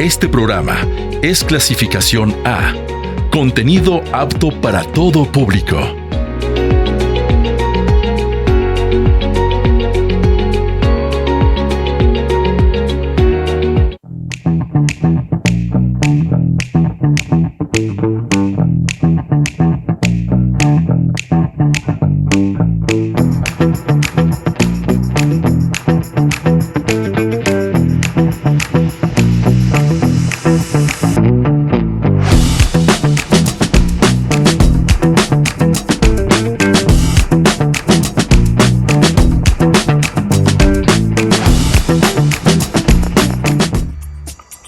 Este programa es clasificación A, contenido apto para todo público.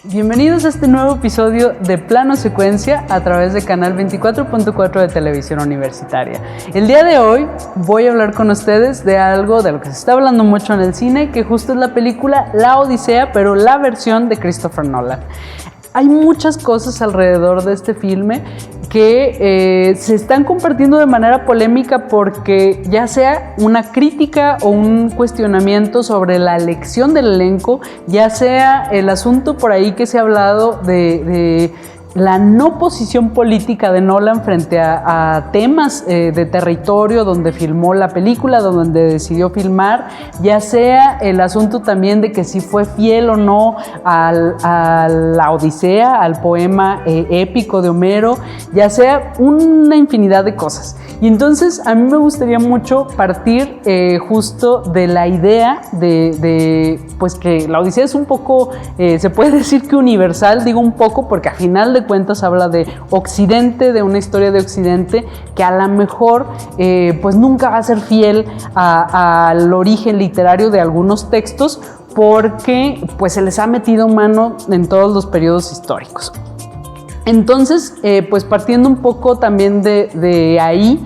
Bienvenidos a este nuevo episodio de Plano Secuencia a través de Canal 24.4 de Televisión Universitaria. El día de hoy voy a hablar con ustedes de algo de lo que se está hablando mucho en el cine, que justo es la película La Odisea, pero la versión de Christopher Nolan. Hay muchas cosas alrededor de este filme que se están compartiendo de manera polémica porque ya sea una crítica o un cuestionamiento sobre la elección del elenco, ya sea el asunto por ahí que se ha hablado de la no posición política de Nolan frente a temas de territorio donde filmó la película, donde decidió filmar, ya sea el asunto también de que si fue fiel o no a la Odisea, al poema épico de Homero, ya sea una infinidad de cosas. Y entonces a mí me gustaría mucho partir justo de la idea de pues que la Odisea es un poco, se puede decir que universal, digo un poco porque al final de cuentas habla de Occidente, de una historia de Occidente que a lo mejor pues nunca va a ser fiel al origen literario de algunos textos porque pues se les ha metido mano en todos los periodos históricos. Entonces, pues partiendo un poco también de ahí,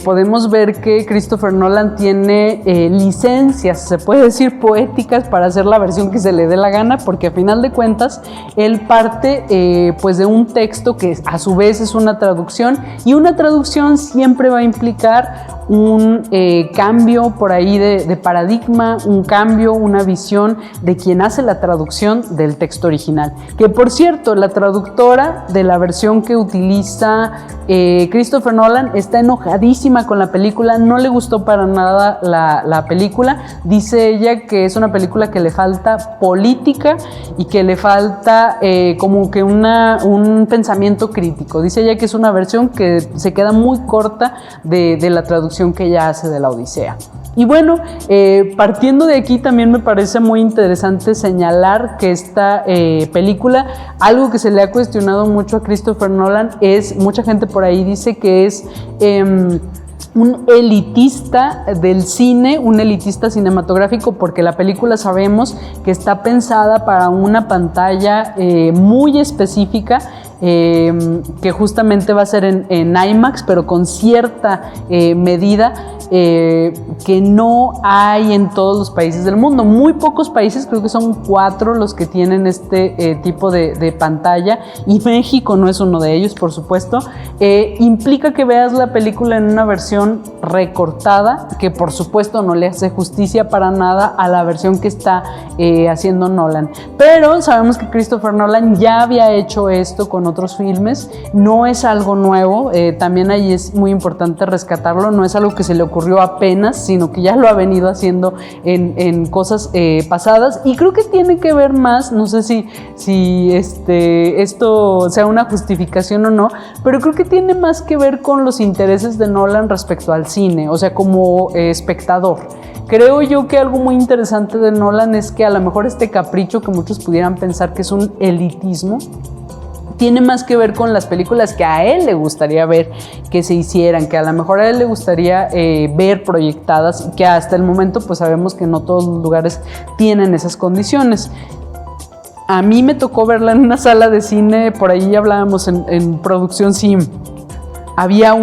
podemos ver que Christopher Nolan tiene licencias, se puede decir poéticas, para hacer la versión que se le dé la gana, porque a final de cuentas él parte pues de un texto que a su vez es una traducción, y una traducción siempre va a implicar un cambio por ahí de paradigma, un cambio, una visión de quien hace la traducción del texto original. Que por cierto, la traductora de la versión que utiliza Christopher Nolan está enojadísima con la película, no le gustó para nada la película. Dice ella que es una película que le falta política y que le falta como que un pensamiento crítico. Dice ella que es una versión que se queda muy corta de la traducción que ella hace de la Odisea. Y bueno, partiendo de aquí también me parece muy interesante señalar que esta película, algo que se le ha cuestionado mucho a Christopher Nolan es, mucha gente por ahí dice que es un elitista del cine, un elitista cinematográfico, porque la película sabemos que está pensada para una pantalla muy específica, que justamente va a ser en IMAX, pero con cierta medida que no hay en todos los países del mundo. Muy pocos países, creo que son 4 los que tienen este tipo de pantalla, y México no es uno de ellos, por supuesto. Implica que veas la película en una versión recortada, que por supuesto no le hace justicia para nada a la versión que está haciendo Nolan. Pero sabemos que Christopher Nolan ya había hecho esto con otros filmes, no es algo nuevo, también ahí es muy importante rescatarlo, no es algo que se le ocurrió apenas, sino que ya lo ha venido haciendo en cosas pasadas, y creo que tiene que ver más, no sé si esto sea una justificación o no, pero creo que tiene más que ver con los intereses de Nolan respecto al cine, o sea, como espectador. Creo yo que algo muy interesante de Nolan es que a lo mejor este capricho que muchos pudieran pensar que es un elitismo, tiene más que ver con las películas que a él le gustaría ver que se hicieran, que a lo mejor a él le gustaría ver proyectadas, y que hasta el momento pues sabemos que no todos los lugares tienen esas condiciones. A mí me tocó verla en una sala de cine, por ahí hablábamos en producción, sí, había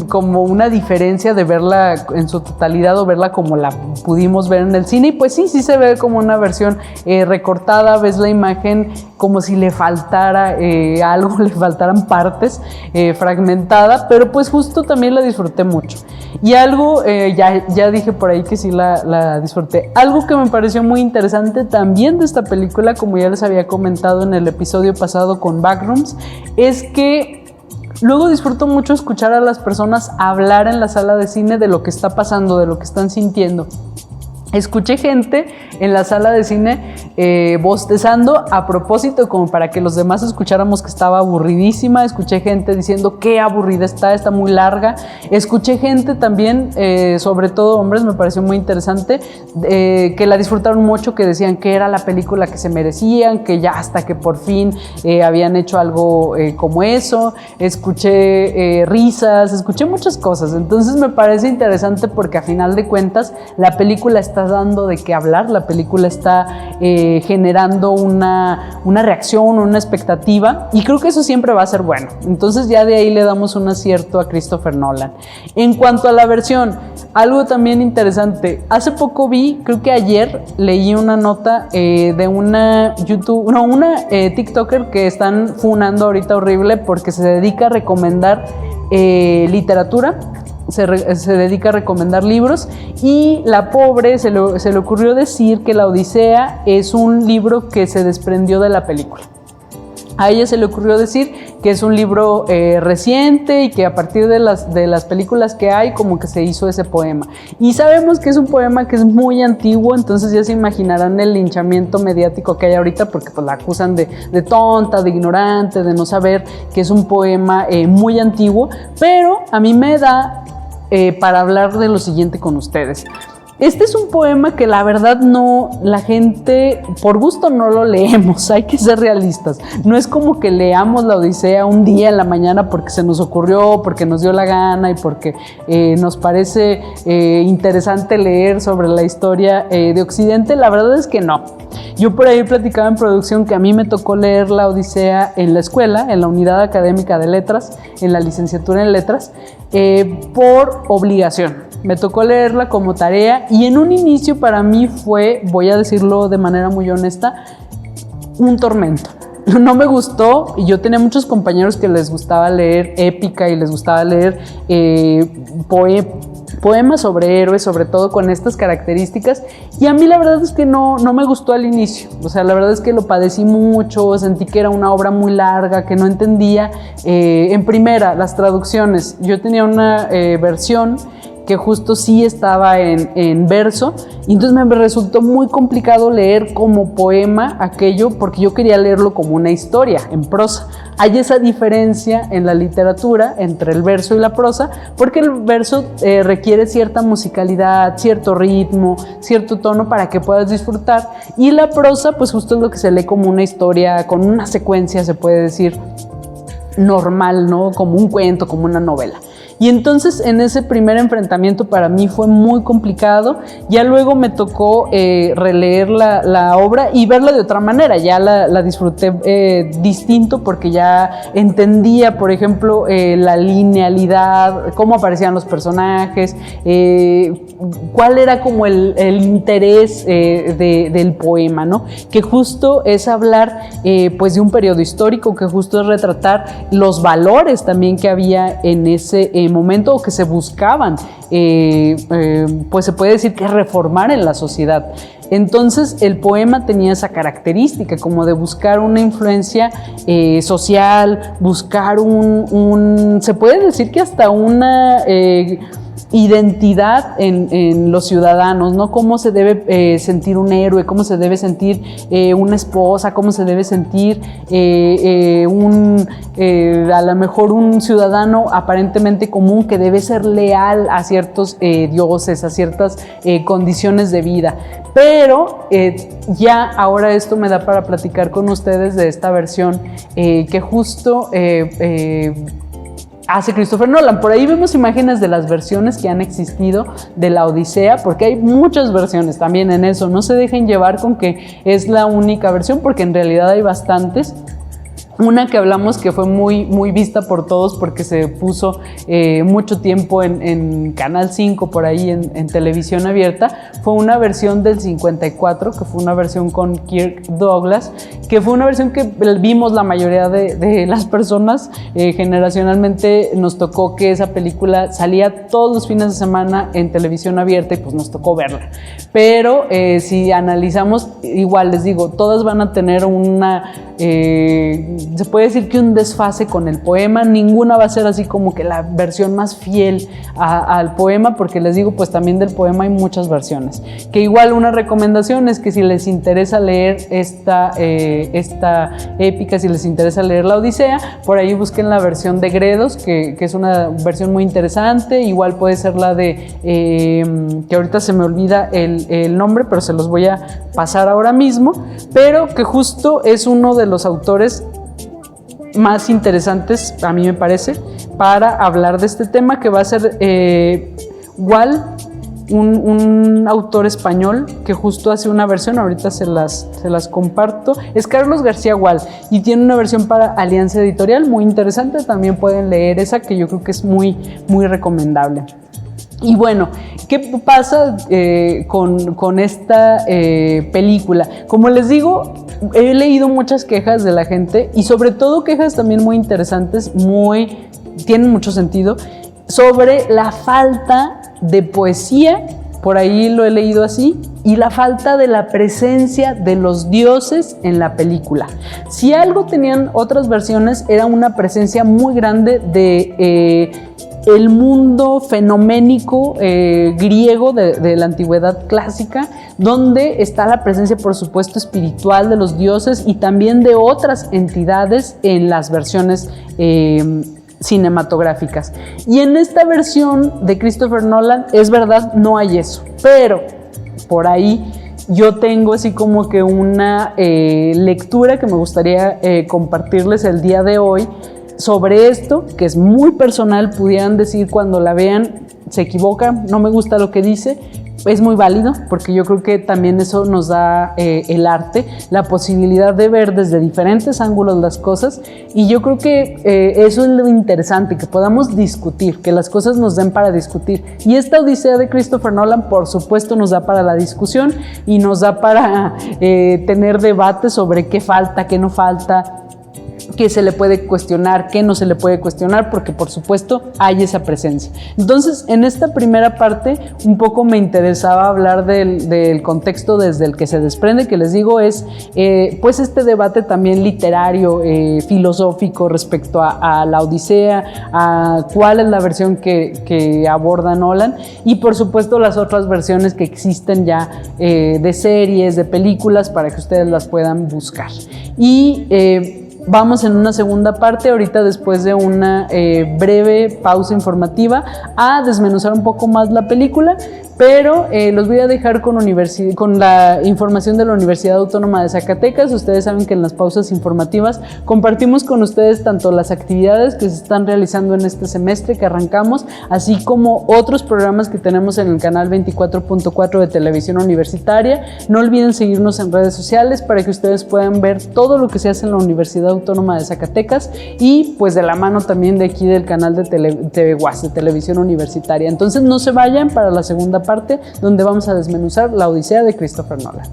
como una diferencia de verla en su totalidad o verla como la pudimos ver en el cine. Y pues sí se ve como una versión recortada, ves la imagen como si le faltara algo, le faltaran partes, fragmentada, pero pues justo también la disfruté mucho. Y algo, ya dije por ahí que sí la disfruté. Algo que me pareció muy interesante también de esta película, como ya les había comentado en el episodio pasado con Backrooms, es que luego disfruto mucho escuchar a las personas hablar en la sala de cine de lo que está pasando, de lo que están sintiendo. Escuché gente en la sala de cine bostezando a propósito, como para que los demás escucháramos que estaba aburridísima. Escuché gente diciendo qué aburrida está muy larga. Escuché gente también, sobre todo hombres, me pareció muy interesante, que la disfrutaron mucho, que decían que era la película que se merecían, que ya hasta que por fin habían hecho algo como eso. Escuché risas, escuché muchas cosas. Entonces me parece interesante porque a final de cuentas la película está dando de qué hablar, la película está generando una reacción, una expectativa, y creo que eso siempre va a ser bueno. Entonces ya de ahí le damos un acierto a Christopher Nolan. En cuanto a la versión, algo también interesante, hace poco creo que ayer leí una nota de una TikToker que están funando ahorita horrible porque se dedica a recomendar literatura. Se dedica a recomendar libros, y la pobre se le ocurrió decir que La Odisea es un libro que se desprendió de la película. A ella se le ocurrió decir que es un libro reciente y que a partir de las películas que hay, como que se hizo ese poema. Y sabemos que es un poema que es muy antiguo, entonces ya se imaginarán el linchamiento mediático que hay ahorita, porque pues la acusan de tonta, de ignorante, de no saber que es un poema muy antiguo. Pero a mí me da para hablar de lo siguiente con ustedes. Este es un poema que la verdad la gente por gusto no lo leemos, hay que ser realistas. No es como que leamos la Odisea un día en la mañana porque se nos ocurrió, porque nos dio la gana y porque nos parece interesante leer sobre la historia de Occidente. La verdad es que no. Yo por ahí platicaba en producción que a mí me tocó leer la Odisea en la escuela, en la unidad académica de letras, en la licenciatura en letras, por obligación. Me tocó leerla como tarea, y en un inicio para mí fue, voy a decirlo de manera muy honesta, un tormento. No me gustó, y yo tenía muchos compañeros que les gustaba leer épica y les gustaba leer poemas sobre héroes, sobre todo con estas características, y a mí la verdad es que no me gustó al inicio. O sea, la verdad es que lo padecí mucho, sentí que era una obra muy larga, que no entendía. En primera, las traducciones. Yo tenía una versión que justo sí estaba en verso, y entonces me resultó muy complicado leer como poema aquello, porque yo quería leerlo como una historia en prosa. Hay esa diferencia en la literatura entre el verso y la prosa, porque el verso requiere cierta musicalidad, cierto ritmo, cierto tono para que puedas disfrutar, y la prosa pues justo es lo que se lee como una historia, con una secuencia, se puede decir, normal, ¿no? Como un cuento, como una novela. Y entonces en ese primer enfrentamiento para mí fue muy complicado. Ya luego me tocó releer la obra y verla de otra manera. Ya la disfruté distinto, porque ya entendía, por ejemplo, la linealidad, cómo aparecían los personajes, cuál era como el interés del poema, ¿no? Que justo es hablar pues de un periodo histórico, que justo es retratar los valores también que había en ese momento, o que se buscaban, pues se puede decir que reformar en la sociedad. Entonces el poema tenía esa característica como de buscar una influencia social, buscar se puede decir que hasta una identidad en los ciudadanos, ¿no? Cómo se debe sentir un héroe, cómo se debe sentir una esposa, cómo se debe sentir a lo mejor un ciudadano aparentemente común, que debe ser leal a ciertos dioses, a ciertas condiciones de vida. Pero ya ahora esto me da para platicar con ustedes de esta versión que justo hace Christopher Nolan. Por ahí vemos imágenes de las versiones que han existido de la Odisea, porque hay muchas versiones también en eso. No se dejen llevar con que es la única versión, porque en realidad hay bastantes. Una que hablamos que fue muy vista por todos porque se puso mucho tiempo en Canal 5, por ahí en televisión abierta, fue una versión del 54, que fue una versión con Kirk Douglas, que fue una versión que vimos la mayoría de las personas. Generacionalmente nos tocó que esa película salía todos los fines de semana en televisión abierta y pues nos tocó verla. Pero si analizamos, igual les digo, todas van a tener se puede decir que un desfase con el poema. Ninguna va a ser así como que la versión más fiel al poema, porque les digo, pues también del poema hay muchas versiones. Que igual una recomendación es que si les interesa leer esta épica, si les interesa leer la Odisea, por ahí busquen la versión de Gredos, que es una versión muy interesante. Igual puede ser la de, que ahorita se me olvida el nombre, pero se los voy a pasar ahora mismo, pero que justo es uno de los autores más interesantes, a mí me parece, para hablar de este tema, que va a ser Gual, un autor español que justo hace una versión, ahorita se las comparto. Es Carlos García Gual y tiene una versión para Alianza Editorial muy interesante. También pueden leer esa, que yo creo que es muy recomendable. Y bueno, ¿qué pasa con esta película? Como les digo, he leído muchas quejas de la gente, y sobre todo quejas también muy interesantes, tienen mucho sentido, sobre la falta de poesía, por ahí lo he leído así, y la falta de la presencia de los dioses en la película. Si algo tenían otras versiones, era una presencia muy grande de el mundo fenoménico griego de la antigüedad clásica, donde está la presencia, por supuesto, espiritual de los dioses y también de otras entidades en las versiones cinematográficas. Y en esta versión de Christopher Nolan, es verdad, no hay eso, pero por ahí yo tengo así como que una lectura que me gustaría compartirles el día de hoy sobre esto, que es muy personal. Pudieran decir cuando la vean, se equivoca, no me gusta lo que dice. Es muy válido, porque yo creo que también eso nos da el arte, la posibilidad de ver desde diferentes ángulos las cosas, y yo creo que eso es lo interesante, que podamos discutir, que las cosas nos den para discutir. Y esta Odisea de Christopher Nolan, por supuesto, nos da para la discusión y nos da para tener debates sobre qué falta, qué no falta, qué se le puede cuestionar, qué no se le puede cuestionar, porque por supuesto hay esa presencia. Entonces, en esta primera parte un poco me interesaba hablar del contexto desde el que se desprende, que les digo es pues este debate también literario, filosófico respecto a la Odisea, a cuál es la versión que aborda Nolan, y por supuesto las otras versiones que existen ya de series, de películas, para que ustedes las puedan buscar. Y vamos en una segunda parte, ahorita después de una breve pausa informativa, a desmenuzar un poco más la película, pero los voy a dejar con la información de la Universidad Autónoma de Zacatecas. Ustedes saben que en las pausas informativas compartimos con ustedes tanto las actividades que se están realizando en este semestre que arrancamos, así como otros programas que tenemos en el canal 24.4 de Televisión Universitaria. No olviden seguirnos en redes sociales para que ustedes puedan ver todo lo que se hace en la Universidad Autónoma de Zacatecas, y pues de la mano también de aquí del canal de TV UAS, de Televisión Universitaria. Entonces no se vayan para la segunda parte, donde vamos a desmenuzar la Odisea de Christopher Nolan.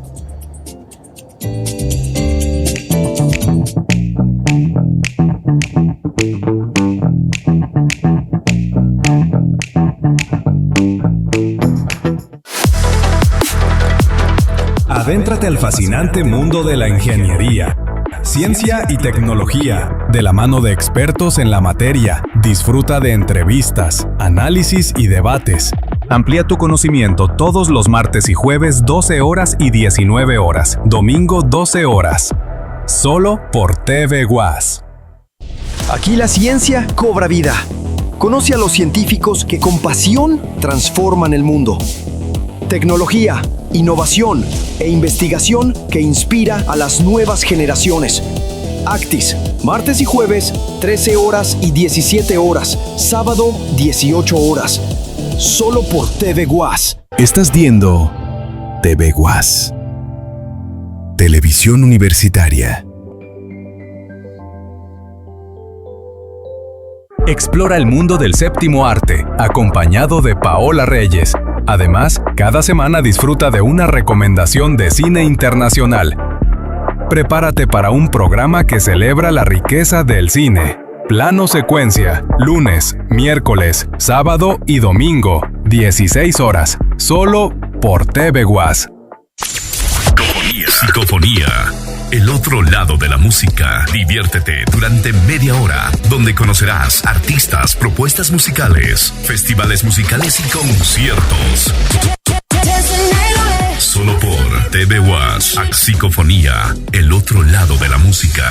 Adéntrate al fascinante mundo de la ingeniería, ciencia y tecnología, de la mano de expertos en la materia. Disfruta de entrevistas, análisis y debates. Amplía tu conocimiento todos los martes y jueves 12 horas y 19 horas, domingo 12 horas. Solo por TV UAS. Aquí la ciencia cobra vida. Conoce a los científicos que con pasión transforman el mundo. Tecnología, innovación e investigación que inspira a las nuevas generaciones. Actis, martes y jueves, 13 horas y 17 horas, sábado, 18 horas. Solo por TV UAS. Estás viendo TV UAS. Televisión Universitaria. Explora el mundo del séptimo arte, acompañado de Paola Reyes. Además, cada semana disfruta de una recomendación de cine internacional. Prepárate para un programa que celebra la riqueza del cine. Plano Secuencia, lunes, miércoles, sábado y domingo, 16 horas, solo por TV UAS. Psicofonía. El otro lado de la música. Diviértete durante media hora, donde conocerás artistas, propuestas musicales, festivales musicales y conciertos. Solo por TV UAS. Psicofonía. El otro lado de la música.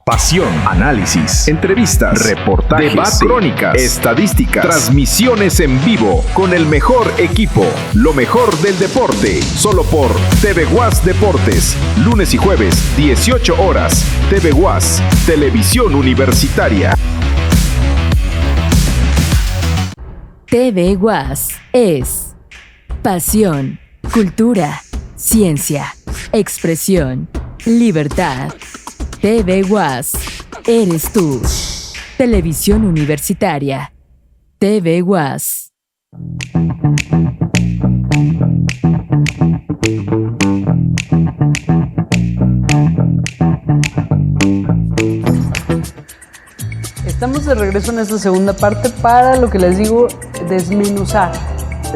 Pasión, análisis, entrevistas, reportajes, debate, crónicas, estadísticas, transmisiones en vivo con el mejor equipo, lo mejor del deporte, solo por TV UAS Deportes, lunes y jueves, 18 horas, TV UAS, Televisión Universitaria. TV UAS es pasión, cultura, ciencia, expresión, libertad. TV UAS, eres tú. Televisión Universitaria. TV UAS. Estamos de regreso en esta segunda parte para lo que les digo, desmenuzar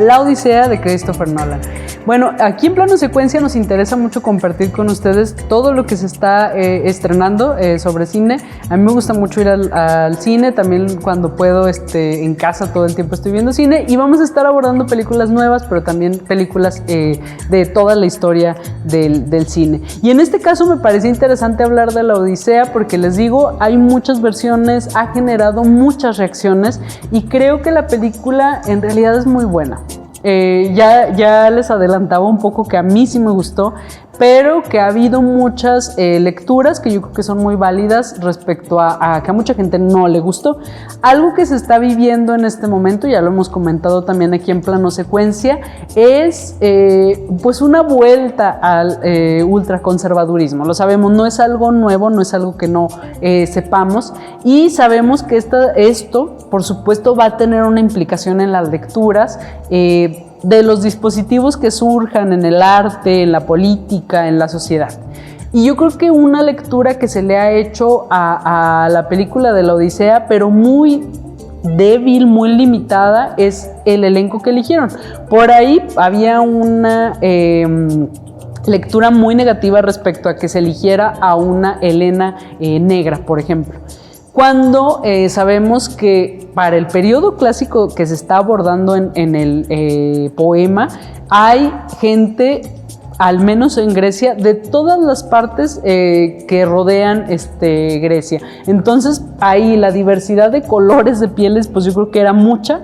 La Odisea de Christopher Nolan. Bueno, aquí en Plano Secuencia nos interesa mucho compartir con ustedes todo lo que se está estrenando sobre cine. A mí me gusta mucho ir al cine, también cuando puedo en casa todo el tiempo estoy viendo cine, y vamos a estar abordando películas nuevas, pero también películas de toda la historia del cine. Y en este caso me parece interesante hablar de La Odisea porque les digo, hay muchas versiones, ha generado muchas reacciones y creo que la película en realidad es muy buena. Ya les adelantaba un poco que a mí sí me gustó, pero que ha habido muchas lecturas que yo creo que son muy válidas respecto a que a mucha gente no le gustó. Algo que se está viviendo en este momento, ya lo hemos comentado también aquí en Plano Secuencia, es pues una vuelta al ultraconservadurismo. Lo sabemos, no es algo nuevo, no es algo que no sepamos, y sabemos que esto, por supuesto, va a tener una implicación en las lecturas de los dispositivos que surjan en el arte, en la política, en la sociedad. Y yo creo que una lectura que se le ha hecho a la película de La Odisea, pero muy débil, muy limitada, es el elenco que eligieron. Por ahí había una lectura muy negativa respecto a que se eligiera a una Helena negra, por ejemplo. Cuando sabemos que para el periodo clásico que se está abordando en el poema, hay gente, al menos en Grecia, de todas las partes que rodean Grecia. Entonces, ahí la diversidad de colores de pieles, pues yo creo que era mucha.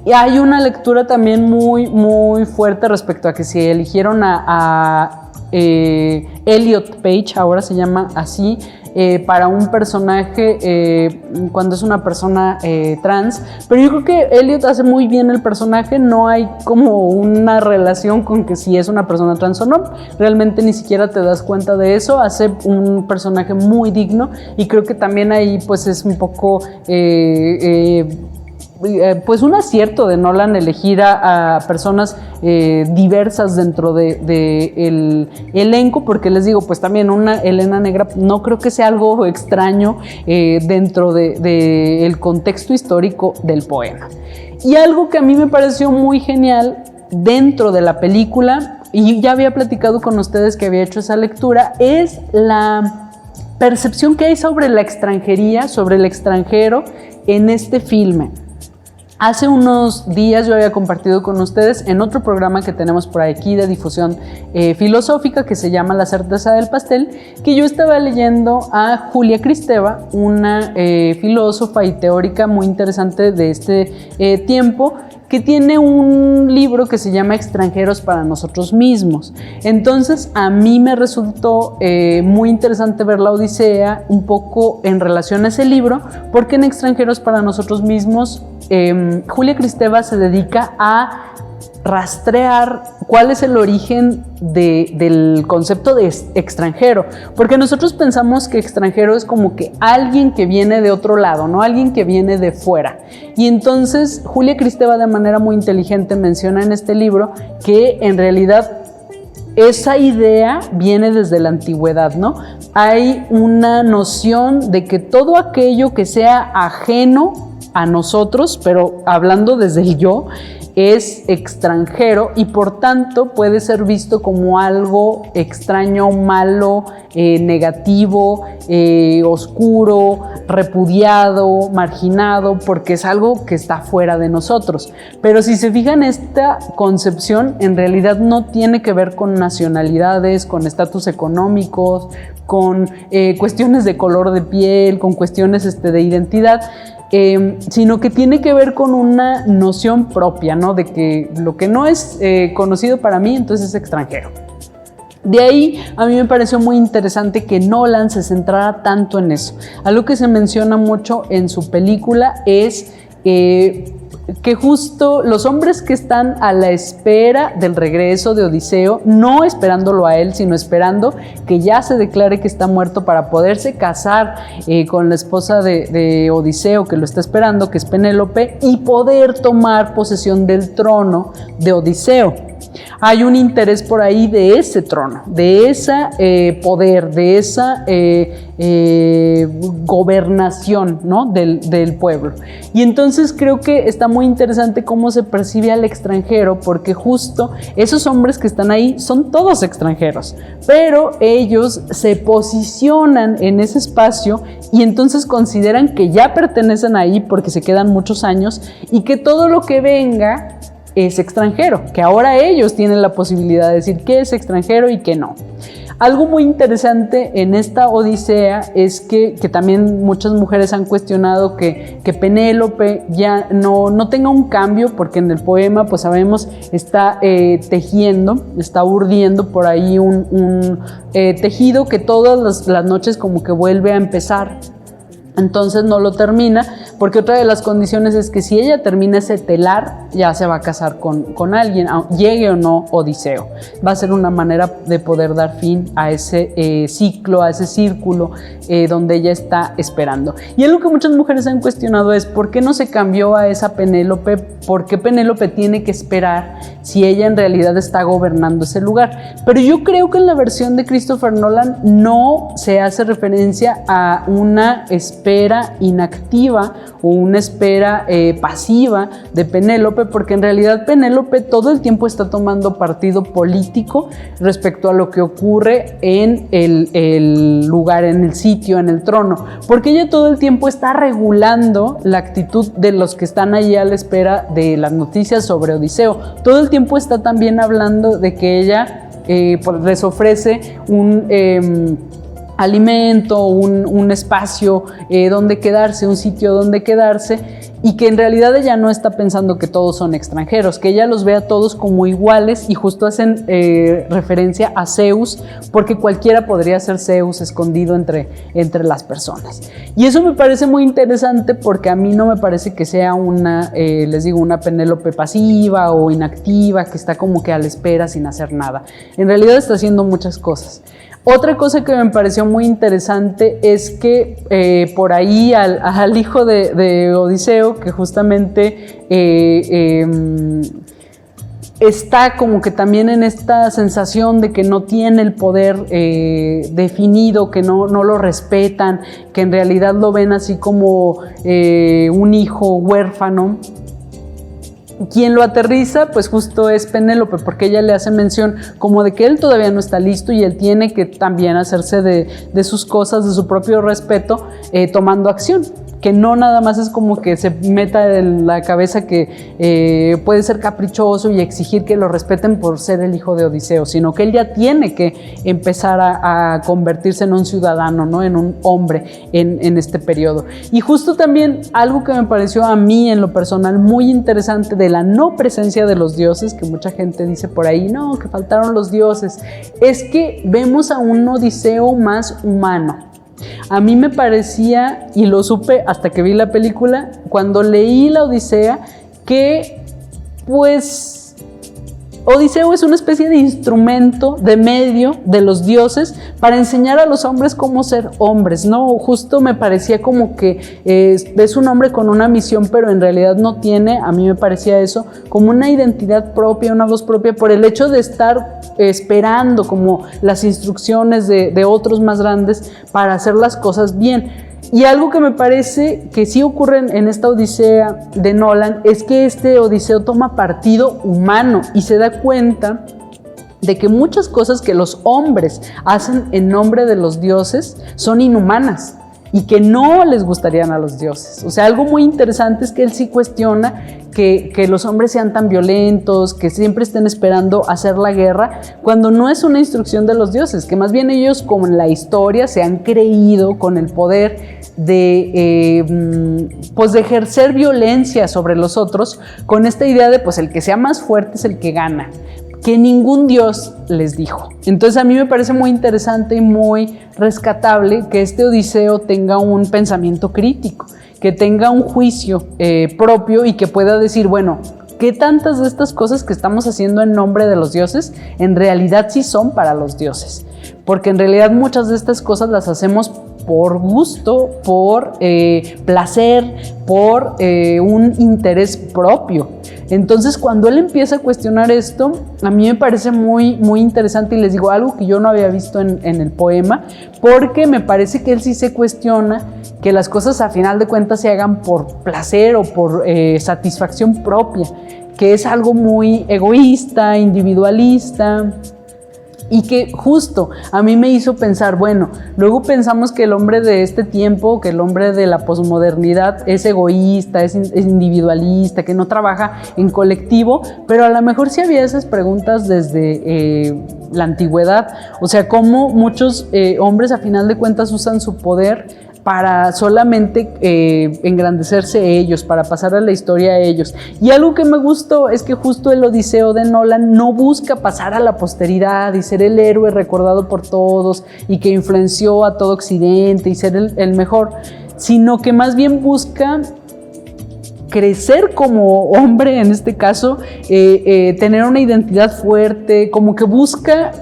Y hay una lectura también muy, muy fuerte respecto a que si eligieron a Elliot Page, ahora se llama así, para un personaje cuando es una persona trans, pero yo creo que Elliot hace muy bien el personaje, no hay como una relación con que si es una persona trans o no, realmente ni siquiera te das cuenta de eso, hace un personaje muy digno y creo que también ahí pues es un poco pues un acierto de Nolan elegir a personas diversas dentro del elenco, porque les digo, pues también una Helena negra no creo que sea algo extraño dentro del contexto histórico del poema. Y algo que a mí me pareció muy genial dentro de la película, y ya había platicado con ustedes que había hecho esa lectura, es la percepción que hay sobre la extranjería, sobre el extranjero en este filme. Hace unos días yo había compartido con ustedes en otro programa que tenemos por aquí de difusión filosófica que se llama La certeza del pastel, que yo estaba leyendo a Julia Kristeva, una filósofa y teórica muy interesante de este tiempo, que tiene un libro que se llama Extranjeros para nosotros mismos. Entonces a mí me resultó muy interesante ver La Odisea un poco en relación a ese libro, porque en Extranjeros para nosotros mismos Julia Kristeva se dedica a rastrear cuál es el origen del concepto de extranjero, porque nosotros pensamos que extranjero es como que alguien que viene de otro lado, ¿no? Alguien que viene de fuera. Y entonces Julia Kristeva de manera muy inteligente menciona en este libro que en realidad esa idea viene desde la antigüedad, ¿no? Hay una noción de que todo aquello que sea ajeno a nosotros, pero hablando desde el yo, es extranjero y por tanto puede ser visto como algo extraño, malo, negativo, oscuro, repudiado, marginado, porque es algo que está fuera de nosotros. Pero si se fijan, esta concepción en realidad no tiene que ver con nacionalidades, con estatus económicos, con cuestiones de color de piel, con cuestiones de identidad, sino que tiene que ver con una noción propia, ¿no? De que lo que no es conocido para mí, entonces es extranjero. De ahí a mí me pareció muy interesante que Nolan se centrara tanto en eso. Algo que se menciona mucho en su película es que justo los hombres que están a la espera del regreso de Odiseo, no esperándolo a él, sino esperando que ya se declare que está muerto para poderse casar con la esposa de Odiseo que lo está esperando, que es Penélope, y poder tomar posesión del trono de Odiseo. Hay un interés por ahí de ese trono, de ese poder, de esa gobernación, ¿no? del pueblo. Y entonces creo que está muy interesante cómo se percibe al extranjero, porque justo esos hombres que están ahí son todos extranjeros, pero ellos se posicionan en ese espacio y entonces consideran que ya pertenecen ahí porque se quedan muchos años y que todo lo que venga es extranjero, que ahora ellos tienen la posibilidad de decir qué es extranjero y qué no. Algo muy interesante en esta Odisea es que también muchas mujeres han cuestionado que Penélope ya no tenga un cambio, porque en el poema, pues sabemos, está tejiendo, está urdiendo por ahí un tejido que todas las noches como que vuelve a empezar. Entonces no lo termina, porque otra de las condiciones es que si ella termina ese telar, ya se va a casar con alguien, llegue o no Odiseo. Va a ser una manera de poder dar fin a ese ciclo, a ese círculo donde ella está esperando. Y algo que muchas mujeres han cuestionado es ¿por qué no se cambió a esa Penélope? ¿Por qué Penélope tiene que esperar si ella en realidad está gobernando ese lugar? Pero yo creo que en la versión de Christopher Nolan no se hace referencia a una espera inactiva o una espera pasiva de Penélope, porque en realidad Penélope todo el tiempo está tomando partido político respecto a lo que ocurre en el lugar, en el sitio, en el trono, porque ella todo el tiempo está regulando la actitud de los que están allí a la espera de las noticias sobre Odiseo. Todo el tiempo está también hablando de que ella les ofrece un alimento, un espacio donde quedarse, un sitio donde quedarse, y que en realidad ella no está pensando que todos son extranjeros, que ella los ve a todos como iguales, y justo hacen referencia a Zeus, porque cualquiera podría ser Zeus escondido entre las personas. Y eso me parece muy interesante, porque a mí no me parece que sea una Penélope pasiva o inactiva, que está como que a la espera sin hacer nada. En realidad está haciendo muchas cosas. Otra cosa que me pareció muy interesante es que por ahí al hijo de Odiseo, que justamente está como que también en esta sensación de que no tiene el poder definido, que no lo respetan, que en realidad lo ven así como un hijo huérfano. Quien lo aterriza, pues justo es Penélope, porque ella le hace mención como de que él todavía no está listo y él tiene que también hacerse de sus cosas, de su propio respeto, tomando acción. Que no nada más es como que se meta en la cabeza que puede ser caprichoso y exigir que lo respeten por ser el hijo de Odiseo, sino que él ya tiene que empezar a convertirse en un ciudadano, ¿no? En un hombre en este periodo. Y justo también algo que me pareció a mí en lo personal muy interesante de la no presencia de los dioses, que mucha gente dice por ahí, no, que faltaron los dioses, es que vemos a un Odiseo más humano. A mí me parecía, y lo supe hasta que vi la película, cuando leí la Odisea, que pues Odiseo es una especie de instrumento, de medio de los dioses para enseñar a los hombres cómo ser hombres, ¿no? Justo me parecía como que es un hombre con una misión, pero en realidad no tiene, a mí me parecía eso, como una identidad propia, una voz propia, por el hecho de estar esperando como las instrucciones de otros más grandes para hacer las cosas bien. Y algo que me parece que sí ocurre en esta Odisea de Nolan es que este Odiseo toma partido humano y se da cuenta de que muchas cosas que los hombres hacen en nombre de los dioses son inhumanas y que no les gustarían a los dioses. O sea, algo muy interesante es que él sí cuestiona que los hombres sean tan violentos, que siempre estén esperando hacer la guerra, cuando no es una instrucción de los dioses, que más bien ellos, como en la historia, se han creído con el poder de ejercer violencia sobre los otros, con esta idea de pues el que sea más fuerte es el que gana, que ningún dios les dijo. Entonces a mí me parece muy interesante y muy rescatable que este Odiseo tenga un pensamiento crítico, que tenga un juicio propio y que pueda decir, bueno, ¿qué tantas de estas cosas que estamos haciendo en nombre de los dioses en realidad sí son para los dioses? Porque en realidad muchas de estas cosas las hacemos por gusto, por placer, por un interés propio. Entonces, cuando él empieza a cuestionar esto, a mí me parece muy, muy interesante, y les digo algo que yo no había visto en el poema, porque me parece que él sí se cuestiona que las cosas a final de cuentas se hagan por placer o por satisfacción propia, que es algo muy egoísta, individualista, y que justo a mí me hizo pensar, bueno, luego pensamos que el hombre de este tiempo, que el hombre de la posmodernidad es egoísta, es individualista, que no trabaja en colectivo, pero a lo mejor sí había esas preguntas desde la antigüedad, o sea, cómo muchos hombres a final de cuentas usan su poder para solamente engrandecerse ellos, para pasar a la historia a ellos. Y algo que me gustó es que justo el Odiseo de Nolan no busca pasar a la posteridad y ser el héroe recordado por todos y que influenció a todo Occidente y ser el mejor, sino que más bien busca crecer como hombre, en este caso, tener una identidad fuerte, como que busca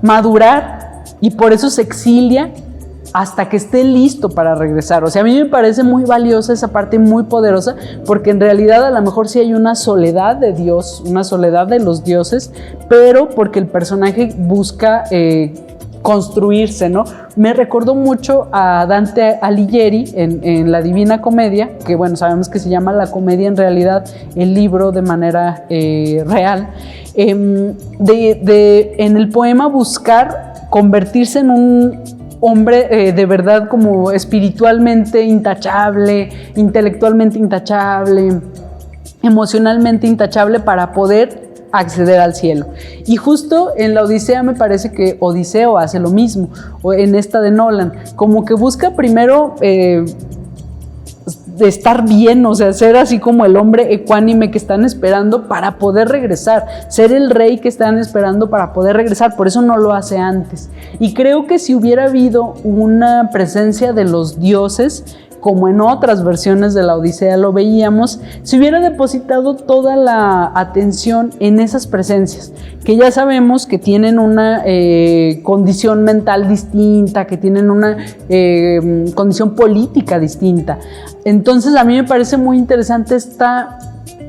madurar, y por eso se exilia hasta que esté listo para regresar. O sea, a mí me parece muy valiosa esa parte, muy poderosa, porque en realidad a lo mejor sí hay una soledad de Dios, una soledad de los dioses, pero porque el personaje busca construirse, ¿no? Me recordó mucho a Dante Alighieri en la Divina Comedia, que bueno, sabemos que se llama La Comedia en realidad, el libro de manera real, en el poema buscar convertirse en un hombre de verdad como espiritualmente intachable, intelectualmente intachable, emocionalmente intachable para poder acceder al cielo. Y justo en la Odisea me parece que Odiseo hace lo mismo, o en esta de Nolan, como que busca primero de estar bien, o sea, ser así como el hombre ecuánime que están esperando para poder regresar, ser el rey que están esperando para poder regresar, por eso no lo hace antes. Y creo que si hubiera habido una presencia de los dioses, como en otras versiones de la Odisea lo veíamos, se hubiera depositado toda la atención en esas presencias, que ya sabemos que tienen una condición mental distinta, que tienen una condición política distinta. Entonces a mí me parece muy interesante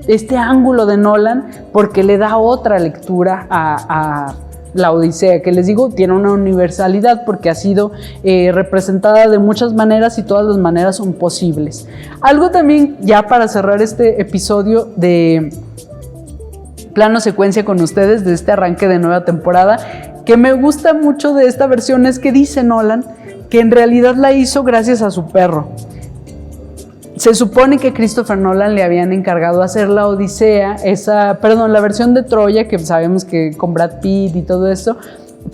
este ángulo de Nolan, porque le da otra lectura a la Odisea, que les digo, tiene una universalidad porque ha sido representada de muchas maneras y todas las maneras son posibles. Algo también, ya para cerrar este episodio de plano secuencia con ustedes, de este arranque de nueva temporada, que me gusta mucho de esta versión es que dice Nolan que en realidad la hizo gracias a su perro. Se supone que Christopher Nolan le habían encargado hacer la Odisea, la versión de Troya, que sabemos que con Brad Pitt y todo eso,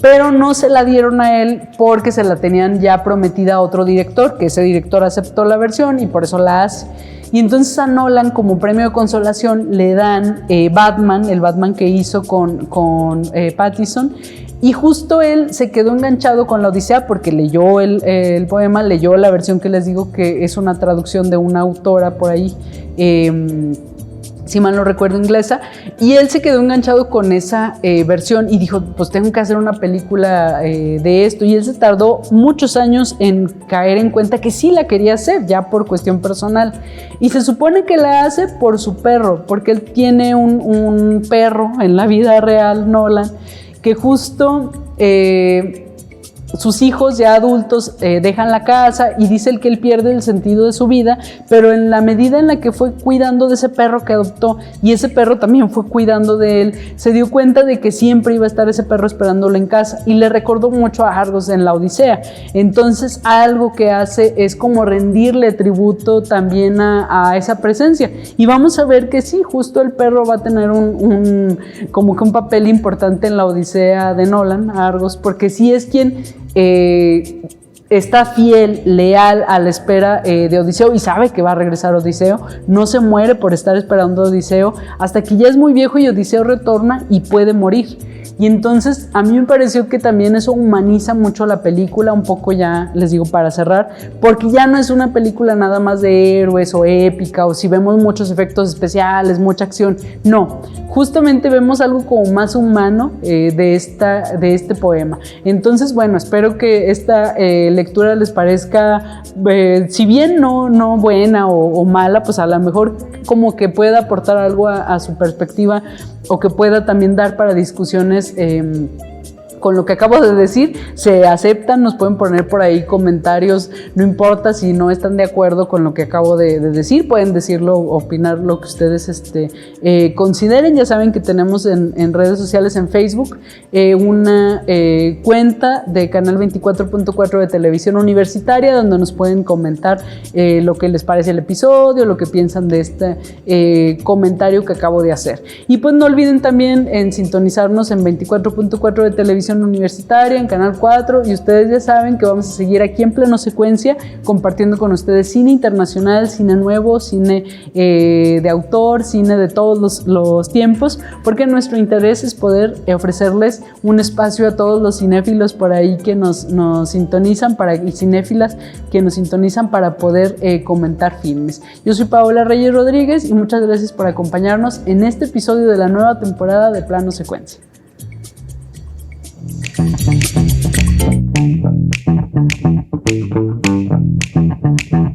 pero no se la dieron a él porque se la tenían ya prometida a otro director, que ese director aceptó la versión y por eso la hace. Y entonces a Nolan, como premio de consolación, le dan Batman, el Batman que hizo con Pattinson. Y justo él se quedó enganchado con la Odisea porque leyó el poema, leyó la versión que les digo que es una traducción de una autora por ahí, si mal no recuerdo, inglesa, y él se quedó enganchado con esa versión y dijo, pues tengo que hacer una película de esto, y él se tardó muchos años en caer en cuenta que sí la quería hacer, ya por cuestión personal, y se supone que la hace por su perro, porque él tiene un perro en la vida real, Nolan, que justo sus hijos ya adultos dejan la casa y dice él que él pierde el sentido de su vida, pero en la medida en la que fue cuidando de ese perro que adoptó y ese perro también fue cuidando de él, se dio cuenta de que siempre iba a estar ese perro esperándolo en casa y le recordó mucho a Argos en la Odisea. Entonces algo que hace es como rendirle tributo también a esa presencia, y vamos a ver que sí, justo el perro va a tener como que un papel importante en la Odisea de Nolan, Argos, porque sí es quien está fiel, leal a la espera de Odiseo y sabe que va a regresar Odiseo, no se muere por estar esperando a Odiseo hasta que ya es muy viejo y Odiseo retorna y puede morir. Y entonces a mí me pareció que también eso humaniza mucho la película, un poco ya les digo para cerrar, porque ya no es una película nada más de héroes o épica, o si vemos muchos efectos especiales, mucha acción, no, justamente vemos algo como más humano de este poema. Entonces bueno, espero que esta lectura les parezca, si bien no buena o mala, pues a lo mejor como que pueda aportar algo a su perspectiva, o que pueda también dar para discusiones con lo que acabo de decir. Se aceptan, nos pueden poner por ahí comentarios, no importa si no están de acuerdo con lo que acabo de decir, pueden decirlo, opinar lo que ustedes consideren. Ya saben que tenemos en redes sociales, en Facebook, una cuenta de Canal 24.4 de Televisión Universitaria, donde nos pueden comentar lo que les parece el episodio, lo que piensan de este comentario que acabo de hacer. Y pues no olviden también en sintonizarnos en 24.4 de Televisión Universitaria, en Canal 4, y ustedes ya saben que vamos a seguir aquí en Plano Secuencia compartiendo con ustedes cine internacional, cine nuevo, cine de autor, cine de todos los tiempos, porque nuestro interés es poder ofrecerles un espacio a todos los cinéfilos por ahí que nos sintonizan, y cinéfilas que nos sintonizan para poder comentar filmes. Yo soy Paola Reyes Rodríguez y muchas gracias por acompañarnos en este episodio de la nueva temporada de Plano Secuencia. Thank you.